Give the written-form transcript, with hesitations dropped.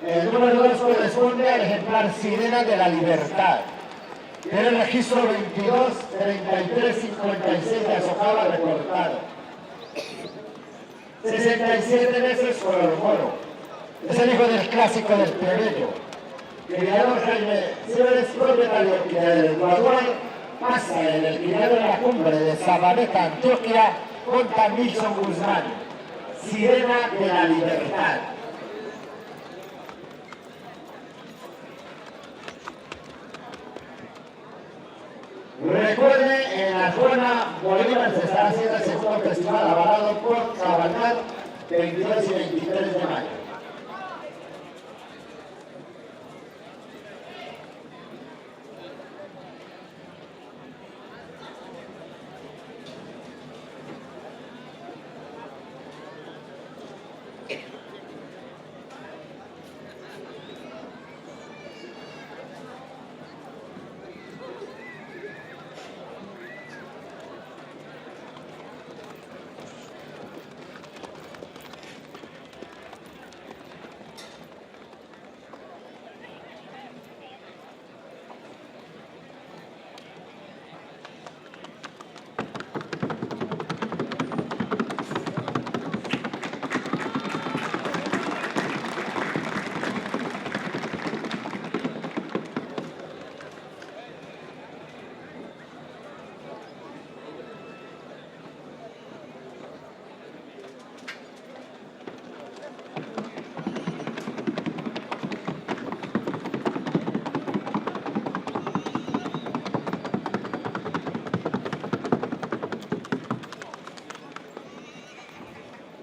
El número 2 corresponde al ejemplar Sirena de La Libertad. Tiene el registro 22 33 56 de Azocaba reportado. 67 meses color moro. Es el hijo del Clásico de Plebeyo. Criador Jaime Silva es propietario del Guadual, pasa en el criador de la cumbre de Sabaneta, Antioquia, contra Nilson Guzmán. Sirena de La Libertad. Recuerde, en la zona Bolívar se está haciendo el segundo festival avalado por Cabalgar 22 y 23 de mayo.